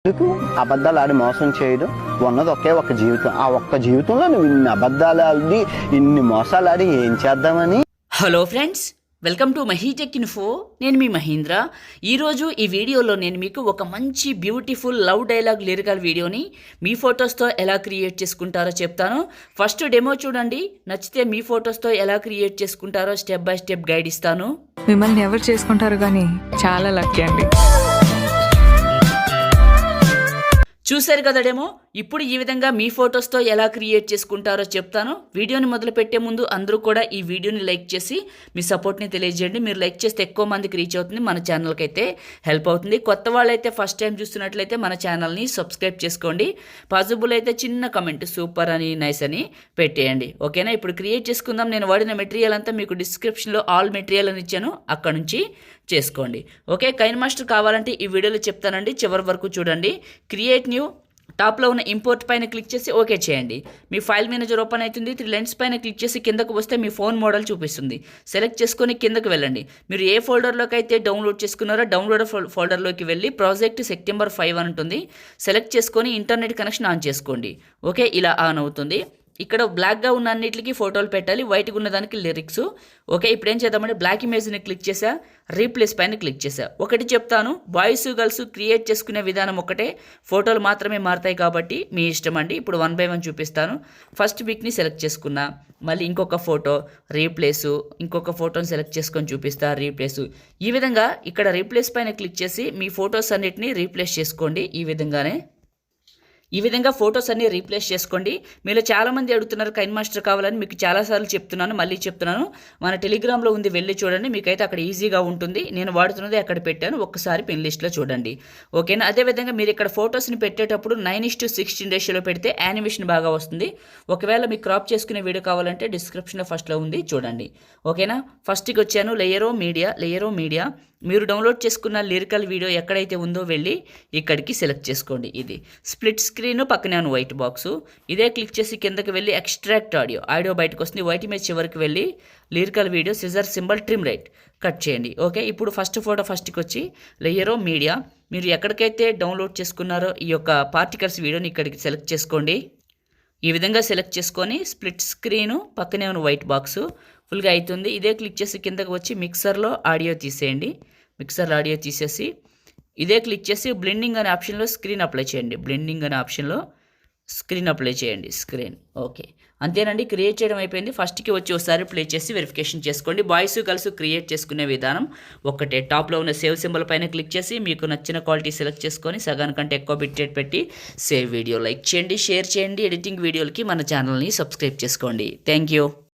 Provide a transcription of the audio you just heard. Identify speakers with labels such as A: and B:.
A: ఎందుకు అబద్ధాలు ఆడి మోసం చేయడం? ఉన్నది ఒకే ఒక్క జీవితం. ఆ ఒక్క జీవితంలో నువ్వు ఇన్ని అబద్ధాలు ఆడి ఇన్ని మోసాలు ఆడి ఏం చేద్దామని?
B: Hello friends, welcome to MahiTech info. నేను మీ మహీంద్ర. ఈరోజు ఈ వీడియోలో నేను మీకు ఒక మంచి బ్యూటిఫుల్ లవ్ డైలాగ్ లిరికల్ వీడియోని మీ ఫొటోస్తో ఎలా క్రియేట్ చేసుకుంటారో చెప్తాను. ఫస్ట్ డెమో చూడండి, నచ్చితే మీ ఫొటోస్తో ఎలా క్రియేట్ చేసుకుంటారో స్టెప్ బై స్టెప్ గైడ్ ఇస్తాను.
C: మిమ్మల్ని ఎవరు చేసుకుంటారు కానీ చాలా లక్కీ అండి.
B: చూశారు కదా డెమో. ఇప్పుడు ఈ విధంగా మీ ఫొటోస్తో ఎలా క్రియేట్ చేసుకుంటారో చెప్తాను. వీడియోని మొదలు పెట్టే ముందు అందరూ కూడా ఈ వీడియోని లైక్ చేసి మీ సపోర్ట్ని తెలియజేయండి. మీరు లైక్ చేస్తే ఎక్కువ మందికి రీచ్ అవుతుంది, మన ఛానల్కి అయితే హెల్ప్ అవుతుంది. కొత్త వాళ్ళైతే ఫస్ట్ టైం చూస్తున్నట్లయితే మన ఛానల్ని సబ్స్క్రైబ్ చేసుకోండి. పాసిబుల్ అయితే చిన్న కమెంట్ సూపర్ అని నైస్ అని పెట్టేయండి, ఓకేనా? ఇప్పుడు క్రియేట్ చేసుకుందాం. నేను వాడిన మెటీరియల్ అంతా మీకు డిస్క్రిప్షన్లో ఆల్ మెటీరియల్ అని ఇచ్చాను, అక్కడ నుంచి చేసుకోండి. ఓకే, కైన్ మాస్టర్ కావాలంటే ఈ వీడియోలో చెప్తానండి, చివరి వరకు చూడండి. క్రియేట్ న్యూ టాప్లో ఉన్న ఇంపోర్ట్ పైన క్లిక్ చేసి ఓకే చేయండి. మీ ఫైల్ మేనేజర్ ఓపెన్ అవుతుంది. 3 లైన్స్ పైన క్లిక్ చేసి కిందకు వస్తే మీ ఫోన్ మోడల్ చూపిస్తుంది. సెలెక్ట్ చేసుకొని కిందకు వెళ్ళండి. మీరు ఏ ఫోల్డర్లోకి అయితే డౌన్లోడ్ చేసుకున్నారో డౌన్లోడ్ ఫోల్డర్లోకి వెళ్ళి ప్రాజెక్ట్ సెప్టెంబర్ 5 అని ఉంటుంది. సెలెక్ట్ చేసుకొని ఇంటర్నెట్ కనెక్షన్ ఆన్ చేసుకోండి. ఓకే, ఇలా ఆన్ అవుతుంది. ఇక్కడ బ్లాక్గా ఉన్న అన్నిటికీ ఫోటోలు పెట్టాలి, వైట్గా ఉన్నదానికి లిరిక్స్. ఓకే, ఇప్పుడు ఏం చేద్దామంటే బ్లాక్ ఇమేజ్ని క్లిక్ చేసా, రీప్లేస్ పైన క్లిక్ చేసా. ఒకటి చెప్తాను, బాయ్స్ గర్ల్స్ క్రియేట్ చేసుకునే విధానం ఒకటే, ఫోటోలు మాత్రమే మారుతాయి కాబట్టి మీ ఇష్టం అండి. ఇప్పుడు 1 by 1 చూపిస్తాను. ఫస్ట్ పిక్ని సెలెక్ట్ చేసుకున్నా, మళ్ళీ ఇంకొక ఫోటో రీప్లేసు, ఇంకొక ఫోటోని సెలెక్ట్ చేసుకొని చూపిస్తా, రీప్లేసు. ఈ విధంగా ఇక్కడ రీప్లేస్ పైన క్లిక్ చేసి మీ ఫొటోస్ అన్నిటిని రీప్లేస్ చేసుకోండి. ఈ విధంగా ఫొటోస్ అన్ని రీప్లేస్ చేసుకోండి. మీలో చాలామంది అడుగుతున్నారు కైన్ మాస్టర్ కావాలని, మీకు చాలాసార్లు చెప్తున్నాను, మళ్ళీ చెప్తున్నాను. మన టెలిగ్రామ్లో ఉంది, వెళ్ళి చూడండి, మీకైతే అక్కడ ఈజీగా ఉంటుంది. నేను వాడుతున్నది అక్కడ పెట్టాను, ఒక్కసారి పిన్ లిస్ట్లో చూడండి, ఓకేనా? అదేవిధంగా మీరు ఇక్కడ ఫొటోస్ని పెట్టేటప్పుడు 9:16 రేషియోలో పెడితే యానిమేషన్ బాగా వస్తుంది. ఒకవేళ మీకు క్రాప్ చేసుకునే వీడియో కావాలంటే డిస్క్రిప్షన్లో ఫస్ట్లో ఉంది, చూడండి, ఓకేనా? ఫస్ట్కి వచ్చాను, లేయరో మీడియా. మీరు డౌన్లోడ్ చేసుకున్న లిరికల్ వీడియో ఎక్కడైతే ఉందో వెళ్ళి ఇక్కడికి సెలెక్ట్ చేసుకోండి. ఇది స్ప్లిట్ స్క్రీన్, పక్కనే ఉన్న వైట్ బాక్సు. ఇదే క్లిక్ చేసి కిందకి వెళ్ళి ఎక్స్ట్రాక్ట్ ఆడియో బయటకు వస్తుంది. వైట్ ఇమేజ్ చివరికి వెళ్ళి lyrical video scissor symbol trim right cut చేయండి. ఓకే, ఇప్పుడు ఫస్ట్ ఫోటో ఫస్ట్కి వచ్చి లేయరో మీడియా, మీరు ఎక్కడికైతే డౌన్లోడ్ చేసుకున్నారో ఈ యొక్క పార్టికల్స్ వీడియోని ఇక్కడికి సెలెక్ట్ చేసుకోండి. ఈ విధంగా సెలెక్ట్ చేసుకొని స్ప్లిట్ స్క్రీను, పక్కనే ఉన్న వైట్ బాక్సు ఫుల్గా అవుతుంది. ఇదే క్లిక్ చేసి కిందకు వచ్చి మిక్సర్లో ఆడియో తీసేయండి. మిక్సర్లో ఆడియో తీసేసి ఇదే క్లిక్ చేసి బ్లెండింగ్ అనే ఆప్షన్లో స్క్రీన్ అప్లై చేయండి. స్క్రీన్ ఓకే, అంతేనండి. క్రియేట్ చేయడం అయిపోయింది. ఫస్ట్కి వచ్చి ఒకసారి ప్లే చేసి వెరిఫికేషన్ చేసుకోండి. బాయ్స్ గర్ల్స్ క్రియేట్ చేసుకునే విధానం ఒకటే. టాప్లో ఉన్న సేవ్ సింబల్ పైన క్లిక్ చేసి మీకు నచ్చిన క్వాలిటీ సెలెక్ట్ చేసుకొని సగానికంటే ఎక్కువ బిట్ రేట్ పెట్టి సేవ్ వీడియో లైక్ చేయండి, షేర్ చేయండి. ఎడిటింగ్ వీడియోలకి మన ఛానల్ని సబ్స్క్రైబ్ చేసుకోండి. Thank you.